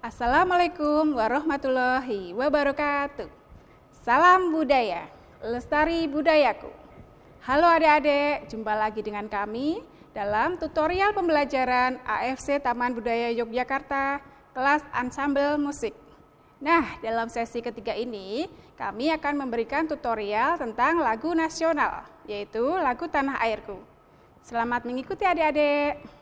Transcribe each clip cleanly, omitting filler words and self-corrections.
Assalamualaikum warahmatullahi wabarakatuh. Salam budaya, lestari budayaku. Halo adik-adik, jumpa lagi dengan kami dalam tutorial pembelajaran AFC Taman Budaya Yogyakarta, kelas ansambel musik. Nah, dalam sesi ketiga ini, kami akan memberikan tutorial tentang lagu nasional, yaitu lagu Tanah Airku. Selamat mengikuti adik-adik.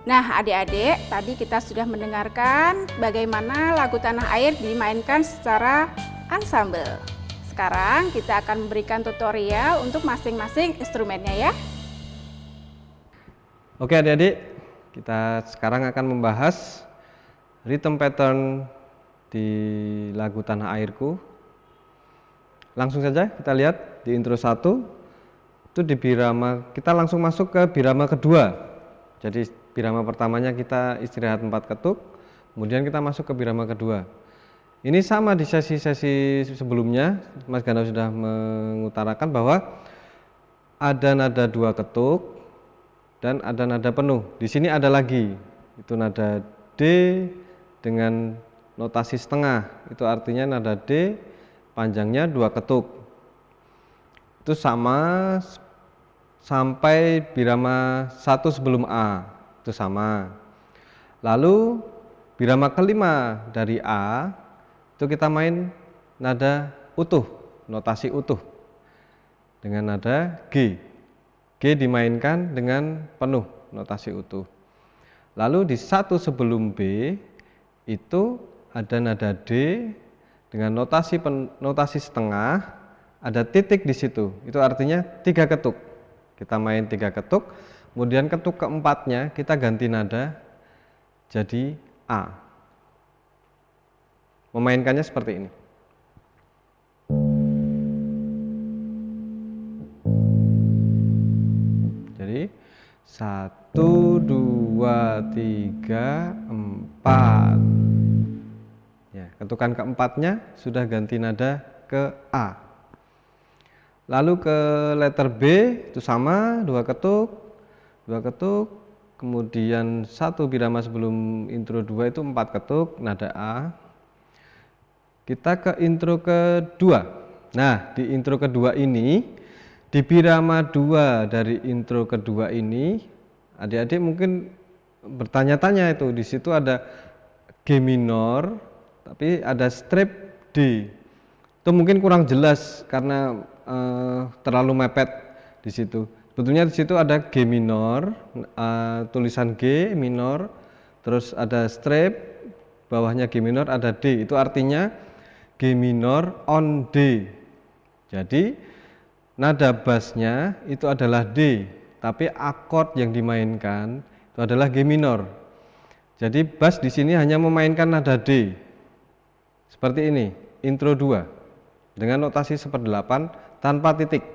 Nah, adik-adik, tadi kita sudah mendengarkan bagaimana lagu Tanah Air dimainkan secara ansambel. Sekarang kita akan memberikan tutorial untuk masing-masing instrumennya ya. Oke adik-adik, kita sekarang akan membahas rhythm pattern di lagu Tanah Airku. Langsung saja kita lihat di intro 1, itu di birama, kita langsung masuk ke birama kedua. Jadi birama pertamanya kita istirahat 4 ketuk, kemudian kita masuk ke birama kedua. Ini sama di sesi-sesi sebelumnya, Mas Ganda sudah mengutarakan bahwa ada nada 2 ketuk dan ada nada penuh. Di sini ada lagi, itu nada D dengan notasi setengah. Itu artinya nada D panjangnya 2 ketuk. Itu sama sampai birama 1 sebelum A. Itu sama. Lalu birama kelima dari A itu kita main nada utuh, notasi utuh dengan nada G. G dimainkan dengan penuh, notasi utuh. Lalu di 1 sebelum B itu ada nada D dengan notasi setengah, ada titik di situ. Itu artinya 3 ketuk. Kita main 3 ketuk. Kemudian ketuk keempatnya kita ganti nada jadi A. Memainkannya seperti ini. Jadi 1, 2, 3, 4. Ya, ketukan keempatnya sudah ganti nada ke A. Lalu ke letter B itu sama, 2 ketuk, kemudian 1 birama sebelum intro 2 itu 4 ketuk, nada A. Kita ke intro kedua. Nah, di intro kedua ini, di birama 2 dari intro kedua ini, adik-adik mungkin bertanya-tanya itu, di situ ada G minor, tapi ada strip D. Itu mungkin kurang jelas karena terlalu mepet di situ. Sebetulnya di situ ada G minor, tulisan G minor, terus ada strip, bawahnya G minor, ada D. Itu artinya G minor on D. Jadi nada bassnya itu adalah D, tapi akord yang dimainkan itu adalah G minor. Jadi bass di sini hanya memainkan nada D. Seperti ini, intro 2 dengan notasi 1/8 tanpa titik.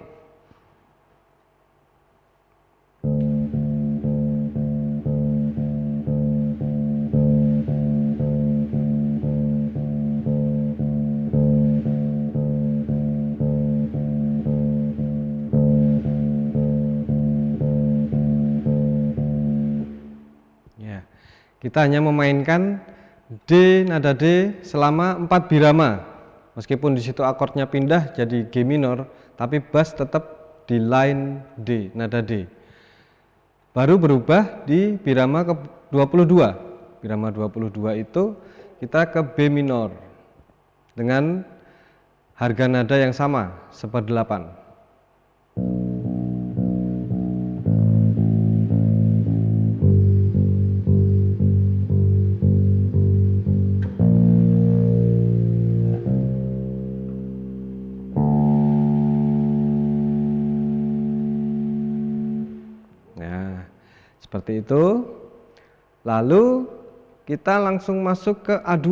Kita hanya memainkan D, nada D selama 4 birama. Meskipun di situ akordnya pindah jadi G minor, tapi bass tetap di line D, nada D. Baru berubah di birama ke-22. Birama 22 itu kita ke B minor dengan harga nada yang sama, 1/8. Seperti itu. Lalu kita langsung masuk ke A2.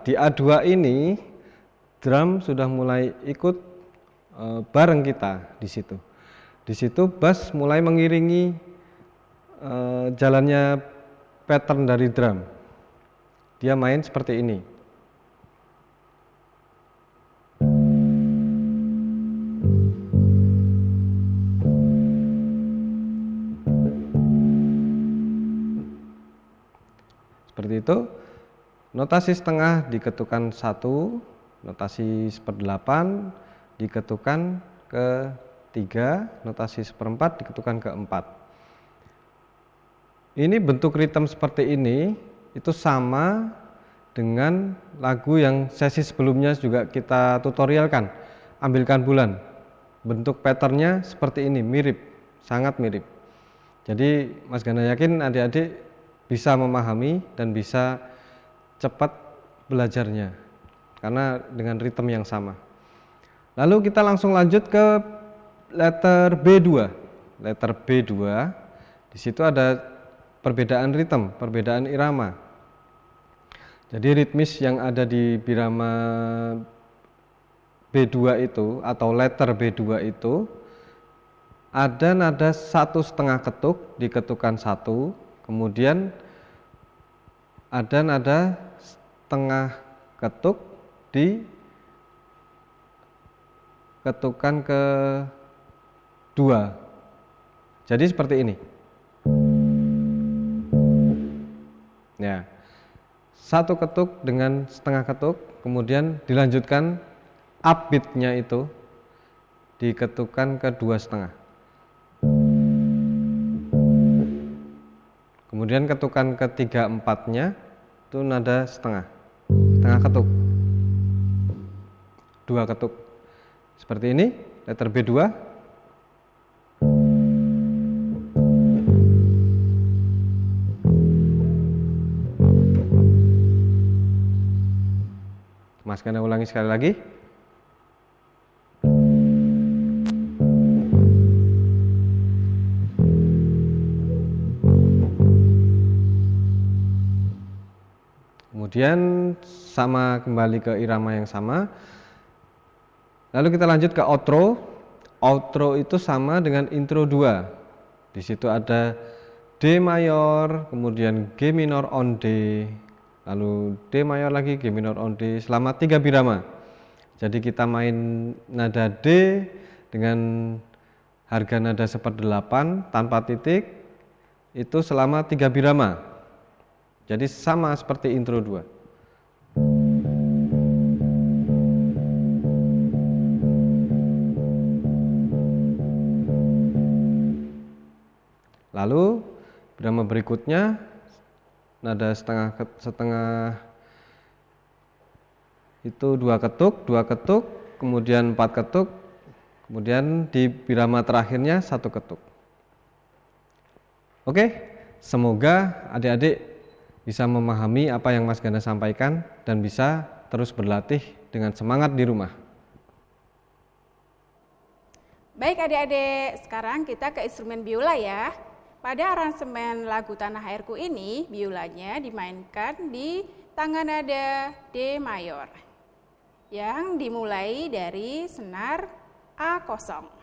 Di A2 ini drum sudah mulai ikut bareng kita di situ. Di situ bass mulai mengiringi jalannya pattern dari drum. Dia main seperti ini. Seperti itu. Notasi setengah diketukan 1, notasi 1/8 diketukan ke 3, notasi 1/4 diketukan ke 4. Ini bentuk ritme seperti ini itu sama dengan lagu yang sesi sebelumnya juga kita tutorialkan, Ambilkan Bulan. Bentuk patternnya seperti ini, mirip, sangat mirip. Jadi Mas Gana yakin adik-adik bisa memahami dan bisa cepat belajarnya karena dengan ritme yang sama. Lalu kita langsung lanjut ke letter B2. Letter B2 di situ ada perbedaan ritme, perbedaan irama. Jadi ritmis yang ada di birama B2 itu atau letter B2 itu ada nada 1,5 ketuk diketukan 1. Kemudian ada nada setengah ketuk di ketukan ke 2. Jadi seperti ini. Ya. 1 ketuk dengan setengah ketuk, kemudian dilanjutkan upbeat-nya itu diketukan ke 2,5. Kemudian ketukan ketiga 4-nya itu nada setengah ketuk, 2 ketuk. Seperti ini, letter B2. Mas Gana ulangi sekali lagi. Kemudian sama kembali ke irama yang sama. Lalu kita lanjut ke outro. Outro itu sama dengan intro 2. Di situ ada D mayor, kemudian G minor on D, lalu D mayor lagi, G minor on D selama 3 birama. Jadi kita main nada D dengan harga nada 1/8 tanpa titik. itu selama 3 birama. Jadi sama seperti intro 2. Lalu birama berikutnya nada setengah itu 2 ketuk, 2 ketuk, kemudian 4 ketuk, kemudian di birama terakhirnya 1 ketuk. Oke, semoga adik-adik bisa memahami apa yang Mas Ganda sampaikan dan bisa terus berlatih dengan semangat di rumah. Baik adik-adik, sekarang kita ke instrumen biola ya. Pada aransemen lagu Tanah Airku ini, biolanya dimainkan di tangga nada D mayor yang dimulai dari senar A kosong.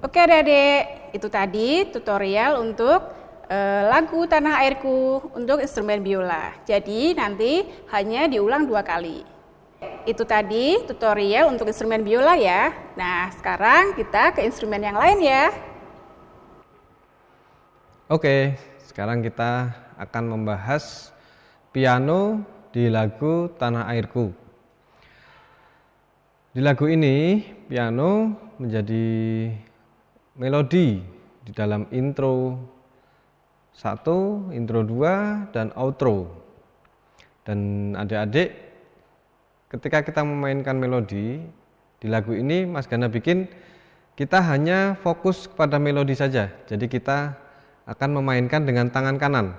Oke adik-adik, itu tadi tutorial untuk lagu Tanah Airku untuk instrumen biola. Jadi nanti hanya diulang 2 kali. Itu tadi tutorial untuk instrumen biola ya. Nah sekarang kita ke instrumen yang lain ya. Oke, sekarang kita akan membahas piano di lagu Tanah Airku. Di lagu ini, piano menjadi melodi di dalam intro 1, intro 2, dan outro. Dan adik-adik, ketika kita memainkan melodi di lagu ini, Mas Ganda bikin kita hanya fokus kepada melodi saja. Jadi kita akan memainkan dengan tangan kanan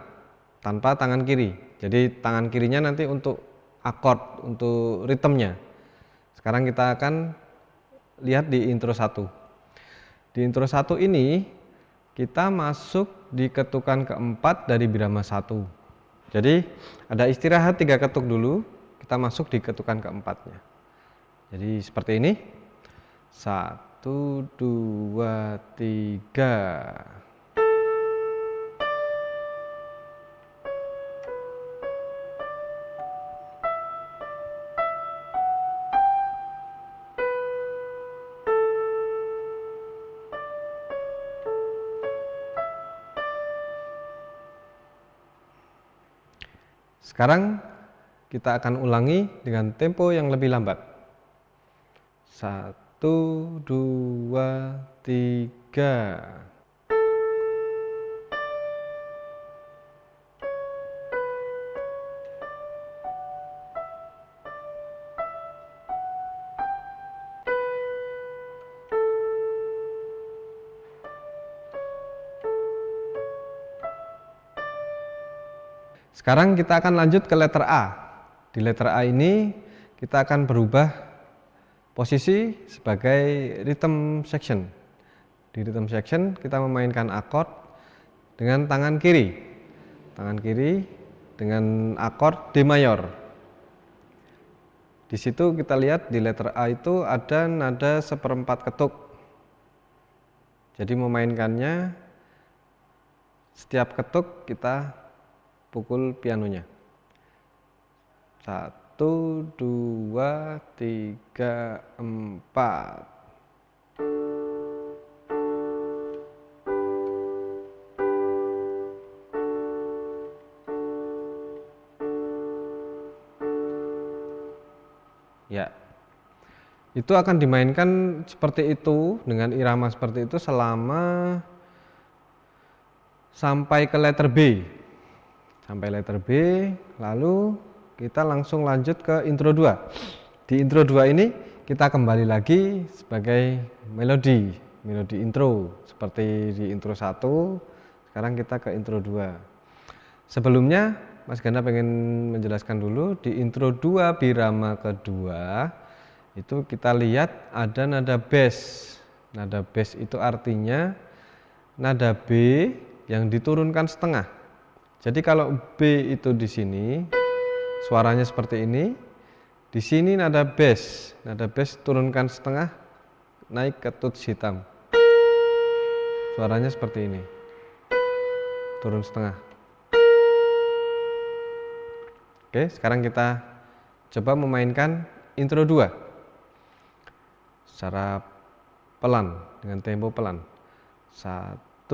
tanpa tangan kiri. Jadi tangan kirinya nanti untuk akord, untuk ritmenya. Sekarang kita akan lihat di intro 1. Di intro 1 ini kita masuk di ketukan keempat dari birama 1. Jadi ada istirahat 3 ketuk dulu, kita masuk di ketukan keempatnya. Jadi seperti ini. 1, 2, 3. Sekarang kita akan ulangi dengan tempo yang lebih lambat. 1, 2, 3. Sekarang kita akan lanjut ke letter A. Di letter A ini kita akan berubah posisi sebagai rhythm section. Di rhythm section kita memainkan akord dengan tangan kiri. Tangan kiri dengan akord D mayor. Di situ kita lihat di letter A itu ada nada 1/4 ketuk. Jadi memainkannya setiap ketuk kita pukul pianonya. 1, 2, 3, 4. Ya. Itu akan dimainkan seperti itu dengan irama seperti itu selama sampai ke letter B. Sampai letter B, lalu kita langsung lanjut ke intro 2. Di intro 2 ini kita kembali lagi sebagai melodi. melodi intro seperti di intro 1. Sekarang kita ke intro 2. Sebelumnya Mas Ganda pengen menjelaskan dulu di intro 2 birama kedua itu kita lihat ada nada bass. Nada bass itu artinya nada B yang diturunkan setengah. Jadi kalau B itu di sini suaranya seperti ini, di sini nada bass turunkan setengah naik ke tuts hitam. Suaranya seperti ini. Turun setengah. Oke, sekarang kita coba memainkan intro 2 secara pelan, dengan tempo pelan. 1,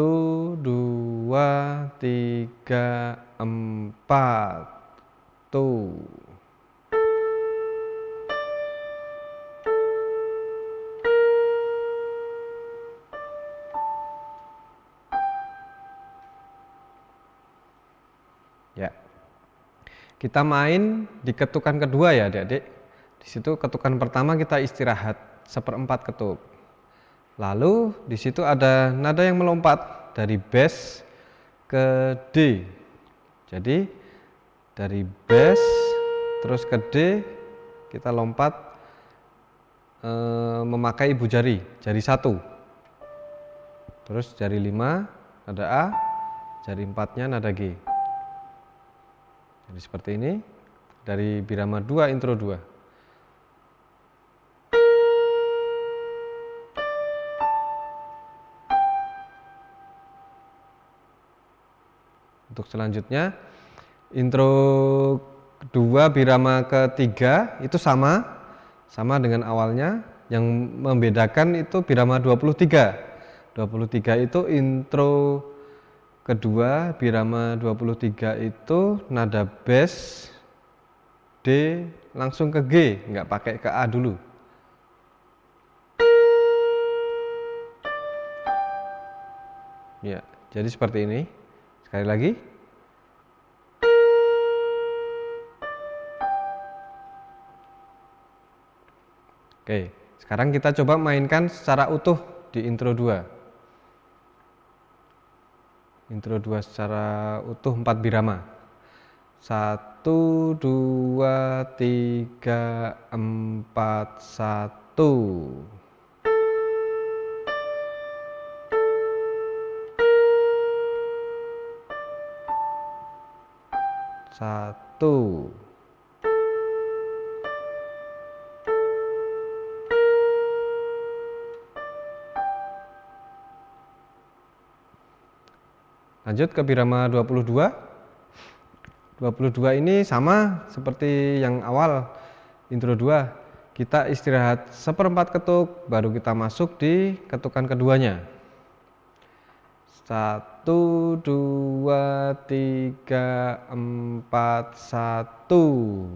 2, 3, 4, tuh. Ya. Kita main di ketukan kedua ya adik-adik. Di situ ketukan pertama kita istirahat 1/4 ketuk. Lalu di situ ada nada yang melompat dari bass ke D. Jadi dari bass terus ke D kita lompat memakai ibu jari 1. Terus jari 5 nada A, jari 4-nya nada G. Jadi seperti ini dari birama 2 intro 2. Untuk selanjutnya intro 2 birama ketiga itu sama dengan awalnya. Yang membedakan itu birama 23. 23 itu intro kedua birama 23 itu nada bass D langsung ke G, nggak pakai ke A dulu. Ya, jadi seperti ini. Sekali lagi. Oke, sekarang kita coba mainkan secara utuh di intro 2. Intro 2 secara utuh 4 birama. 1, 2, 3, 4, 1. Satu. Lanjut ke birama 22. 22 ini sama seperti yang awal intro 2. Kita istirahat 1/4 ketuk baru kita masuk di ketukan keduanya. 1, 2, 3, 4, 1.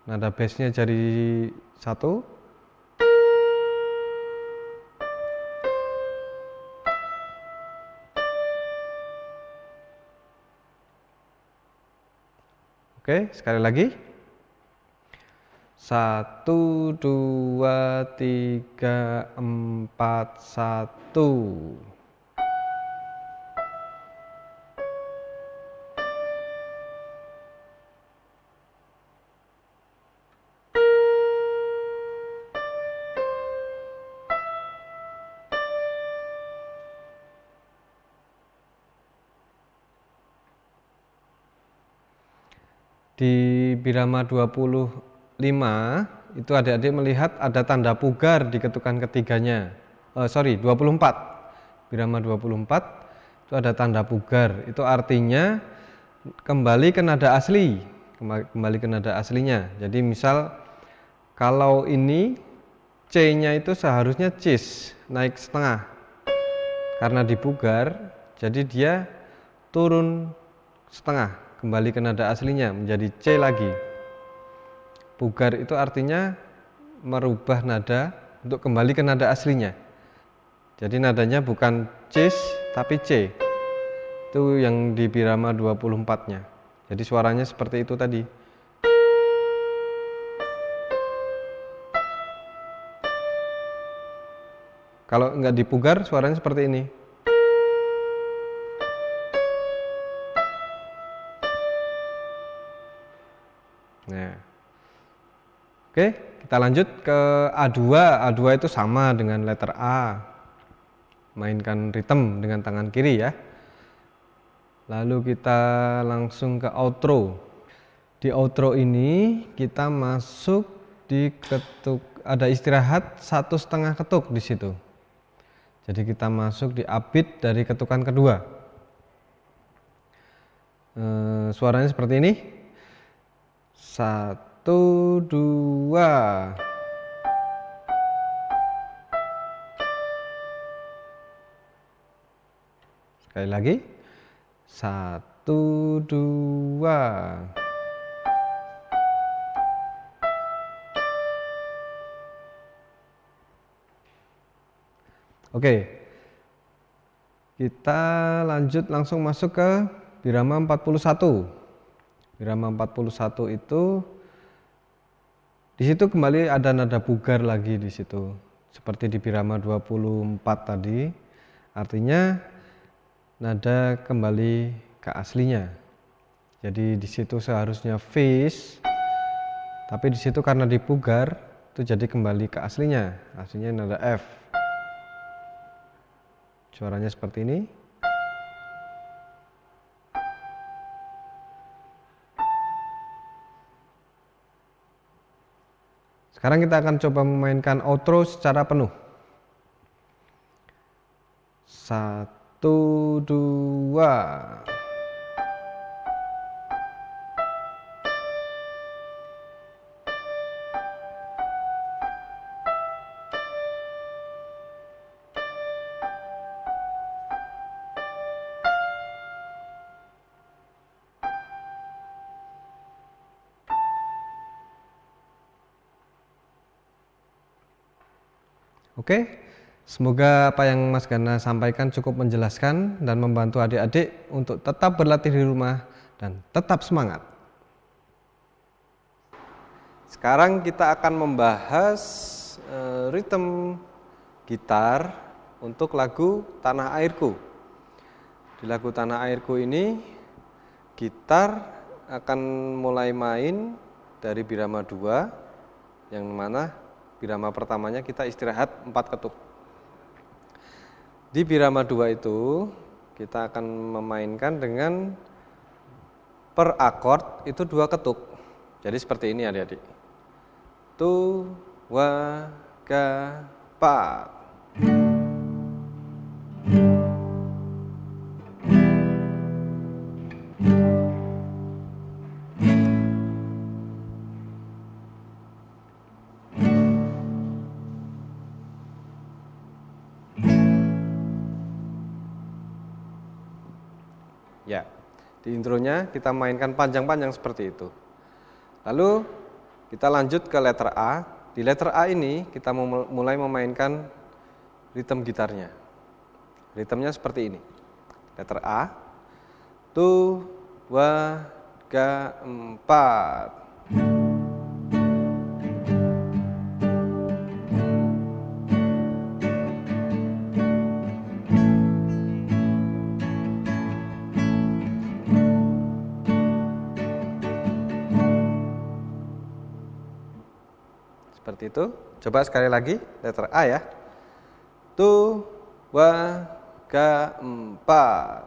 Nada bassnya jari 1. Oke, sekali lagi. 1, 2, 3, 4, 1. Di birama 25 itu adik-adik melihat ada tanda pugar di ketukan ketiganya. 24. Birama 24 itu ada tanda pugar. Itu artinya kembali ke nada asli, kembali ke nada aslinya. Jadi misal kalau ini C-nya itu seharusnya cis, naik setengah. Karena dipugar, jadi dia turun setengah, kembali ke nada aslinya menjadi C lagi. Pugar itu artinya merubah nada untuk kembali ke nada aslinya. Jadi nadanya bukan cis tapi C. Itu yang di birama 24-nya. Jadi suaranya seperti itu tadi. Kalau nggak dipugar suaranya seperti ini. Nah, oke, kita lanjut ke A2. A2 itu sama dengan letter A. Mainkan ritme dengan tangan kiri ya. Lalu kita langsung ke outro. Di outro ini kita masuk di ketuk, ada istirahat 1,5 ketuk di situ. Jadi kita masuk di upbeat dari ketukan kedua. Suaranya seperti ini. 1, 2. Sekali lagi. 1, 2. Oke. Kita lanjut langsung masuk ke birama 41. Birama 41 itu di situ kembali ada nada pugar lagi di situ. Seperti di birama 24 tadi. Artinya nada kembali ke aslinya. Jadi di situ seharusnya fis, tapi di situ karena dipugar itu jadi kembali ke aslinya. Aslinya nada F. Suaranya seperti ini. Sekarang kita akan coba memainkan outro secara penuh. 1, 2. Oke, semoga apa yang Mas Gana sampaikan cukup menjelaskan dan membantu adik-adik untuk tetap berlatih di rumah dan tetap semangat. Sekarang kita akan membahas ritme gitar untuk lagu Tanah Airku. Di lagu Tanah Airku ini, gitar akan mulai main dari birama 2, yang mana birama pertamanya kita istirahat 4 ketuk. Di birama 2 itu kita akan memainkan dengan per akord itu 2 ketuk. Jadi seperti ini adik-adik. Tu, wa, ga, pa. Ya, di intronya kita mainkan panjang-panjang seperti itu. Lalu kita lanjut ke letter A. Di letter A ini kita mulai memainkan ritme gitarnya. Ritmenya seperti ini. Letter A. Tu, wa, ga, 4. Seperti itu. Coba sekali lagi letter A ya. Tu, wa, ga, 4.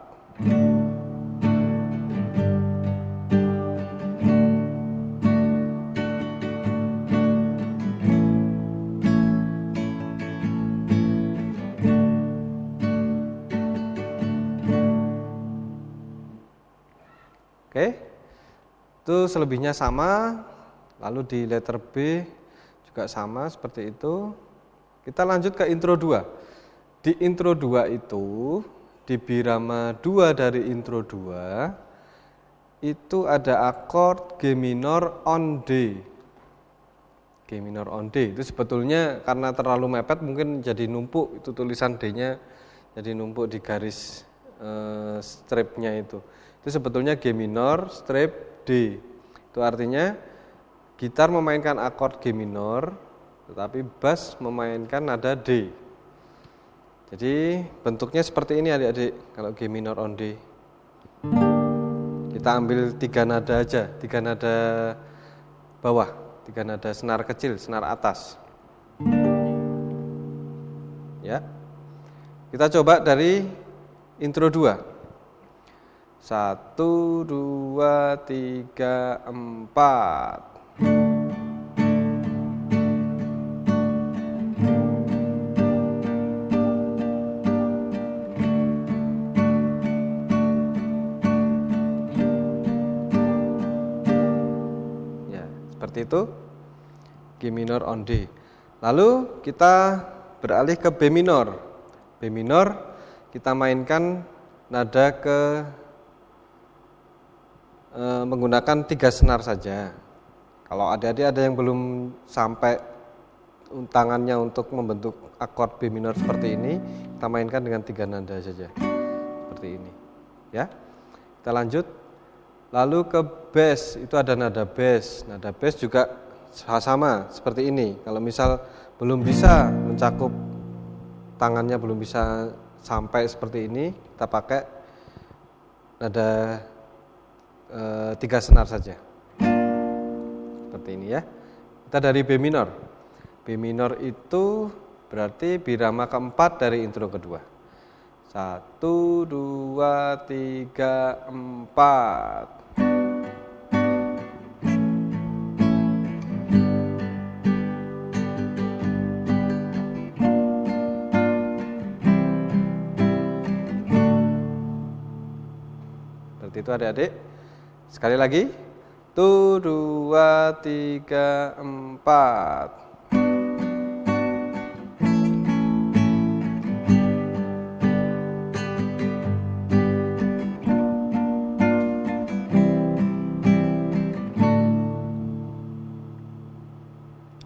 Oke. Itu selebihnya sama. Lalu di letter B juga sama seperti itu. Kita lanjut ke intro 2. Di intro 2 itu, di birama 2 dari intro 2, itu ada akord G minor on D. G minor on D, itu sebetulnya karena terlalu mepet mungkin jadi numpuk, itu tulisan D-nya jadi numpuk di garis stripnya itu. Itu sebetulnya G minor, strip, D. Itu artinya gitar memainkan akord G minor, tetapi bass memainkan nada D. Jadi bentuknya seperti ini adik-adik kalau G minor on D. Kita ambil 3 nada aja, 3 nada bawah, 3 nada senar kecil, senar atas. Ya. Kita coba dari intro 2. 1, 2, 3, 4. Seperti itu, G minor on D. Lalu kita beralih ke B minor. B minor kita mainkan nada menggunakan 3 senar saja. Kalau adik-adik ada yang belum sampai tangannya untuk membentuk akord B minor seperti ini, kita mainkan dengan 3 nada saja. Seperti ini. Ya. Kita lanjut. Lalu ke bass, itu ada nada bass. Nada bass juga sama seperti ini. Kalau misal belum bisa mencakup, tangannya belum bisa sampai seperti ini, kita pakai nada 3 senar saja. Seperti ini ya. Kita dari B minor. B minor itu berarti birama keempat dari intro kedua. 1, 2, 3, 4. Seperti itu adik-adik. Sekali lagi. 1, 2, 3, 4.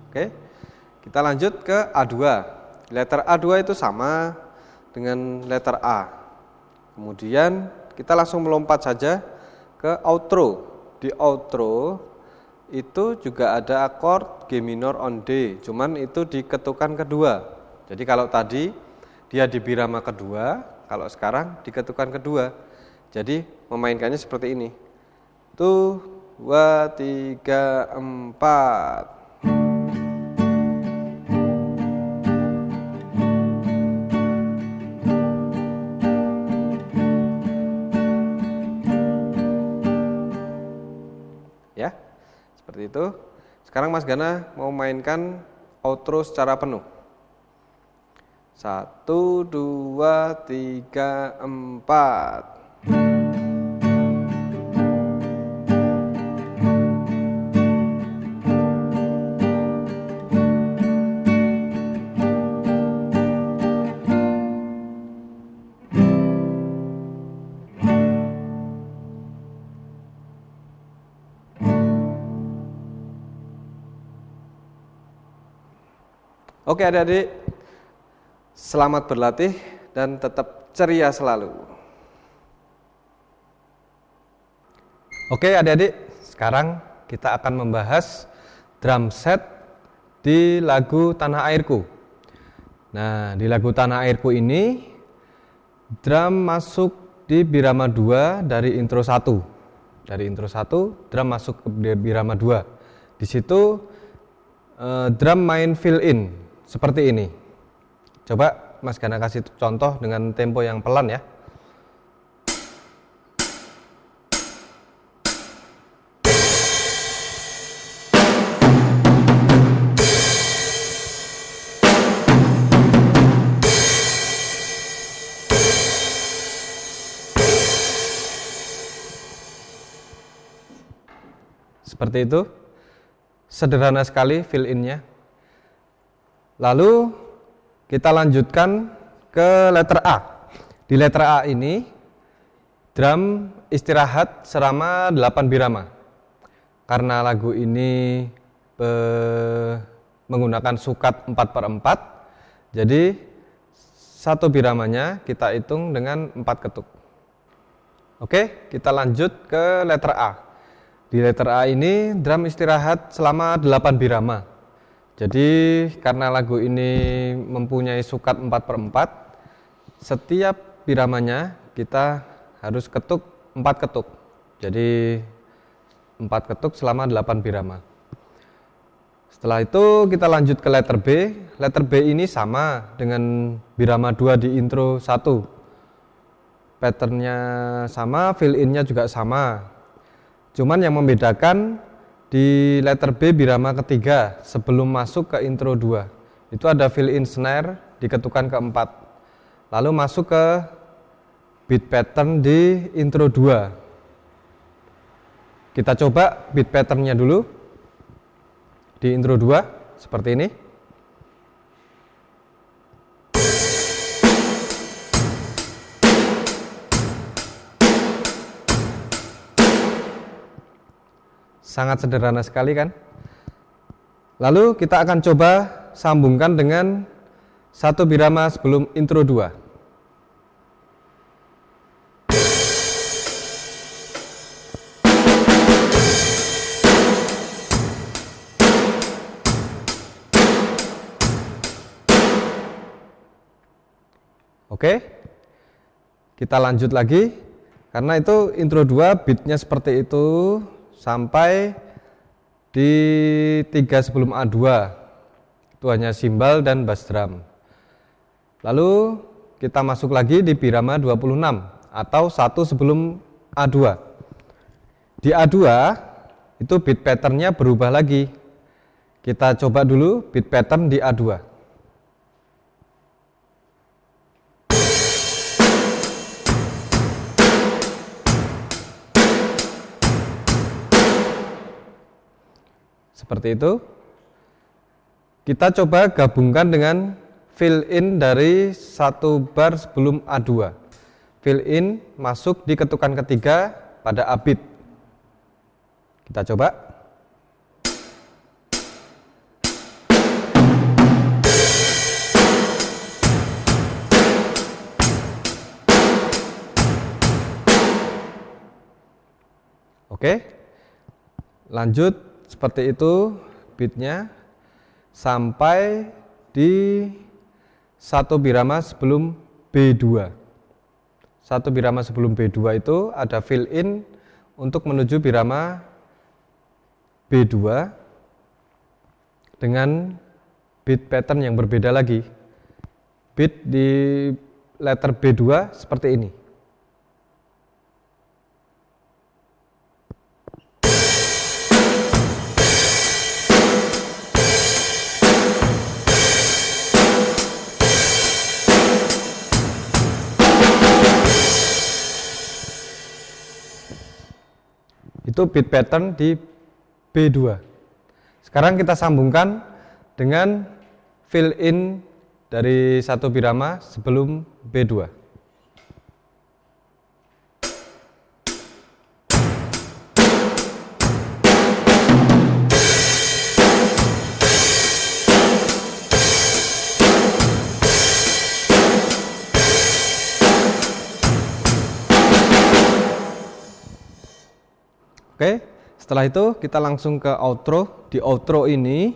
Oke, kita lanjut ke A2. Letter A2 itu sama dengan letter A. Kemudian kita langsung melompat saja ke outro. Di outro itu juga ada akord G minor on D, cuman itu di ketukan kedua. Jadi kalau tadi dia di birama kedua, kalau sekarang di ketukan kedua. Jadi memainkannya seperti ini. 1, 2, 3, 4. Ya, seperti itu. Sekarang Mas Gana mau mainkan outro secara penuh. 1, 2, 3, 4. Oke adik-adik, selamat berlatih dan tetap ceria selalu. Oke adik-adik, sekarang kita akan membahas drum set di lagu Tanah Airku. Nah, di lagu Tanah Airku ini, drum masuk di birama 2 dari intro 1. Dari intro 1, drum masuk ke birama 2. Di situ, drum main fill in. Seperti ini. Coba Mas Gana kasih contoh dengan tempo yang pelan ya. Seperti itu. Sederhana sekali fill in-nya. Lalu kita lanjutkan ke letter A. Di letter A ini drum istirahat selama 8 birama. Karena lagu ini menggunakan sukat 4/4, jadi 1 biramanya kita hitung dengan 4 ketuk. Oke, kita lanjut ke letter A. Di letter A ini drum istirahat selama 8 birama. Jadi karena lagu ini mempunyai sukat 4/4, setiap biramanya kita harus ketuk 4 ketuk. Jadi 4 ketuk selama 8 birama. Setelah itu kita lanjut ke letter B. Letter B ini sama dengan birama 2 di intro 1. Patternnya sama, fill in-nya juga sama. Cuman yang membedakan di letter B birama ketiga sebelum masuk ke intro 2. Itu ada fill in snare di ketukan keempat. Lalu masuk ke beat pattern di intro 2. Kita coba beat patternnya dulu di intro 2 seperti ini. Sangat sederhana sekali kan? Lalu kita akan coba sambungkan dengan satu birama sebelum intro 2. Oke, kita lanjut lagi, karena itu intro 2 beatnya seperti itu sampai di 3 sebelum A2, itu hanya simbal dan bass drum. Lalu kita masuk lagi di birama 26 atau 1 sebelum A2. Di A2 itu beat patternnya berubah lagi. Kita coba dulu beat pattern di A2. Seperti itu. Kita coba gabungkan dengan fill in dari 1 bar sebelum A2. Fill in masuk di ketukan ketiga pada A beat. Kita coba. Oke. Lanjut seperti itu beatnya sampai di 1 birama sebelum B2. 1 birama sebelum B2 itu ada fill in untuk menuju birama B2 dengan beat pattern yang berbeda lagi. Beat di letter B2 seperti ini. Itu beat pattern di B2. Sekarang kita sambungkan dengan fill in dari 1 birama sebelum B2. Oke, setelah itu kita langsung ke outro. Di outro ini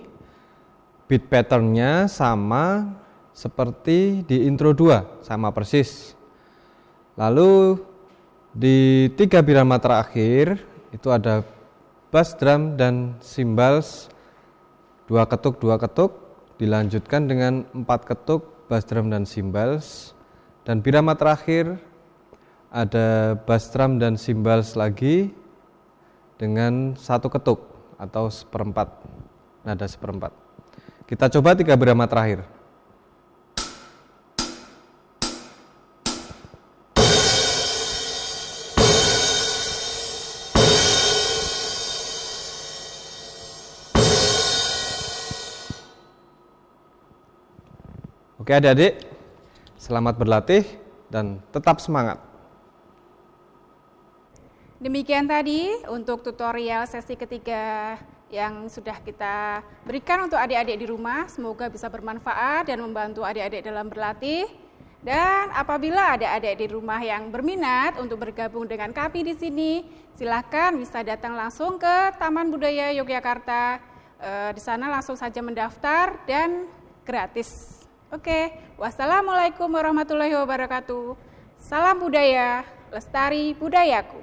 beat patternnya sama seperti di intro 2, sama persis. Lalu di 3 birama terakhir itu ada bass drum dan cymbals 2 ketuk, dilanjutkan dengan 4 ketuk bass drum dan cymbals. Dan birama terakhir ada bass drum dan cymbals lagi dengan 1 ketuk atau 1/4, nada 1/4. Kita coba 3 birama terakhir. Oke adik-adik, selamat berlatih dan tetap semangat. Demikian tadi untuk tutorial sesi ketiga yang sudah kita berikan untuk adik-adik di rumah. Semoga bisa bermanfaat dan membantu adik-adik dalam berlatih. Dan apabila adik-adik di rumah yang berminat untuk bergabung dengan kami di sini, silakan bisa datang langsung ke Taman Budaya Yogyakarta. Di sana langsung saja mendaftar dan gratis. Oke, wassalamualaikum warahmatullahi wabarakatuh. Salam budaya, lestari budayaku.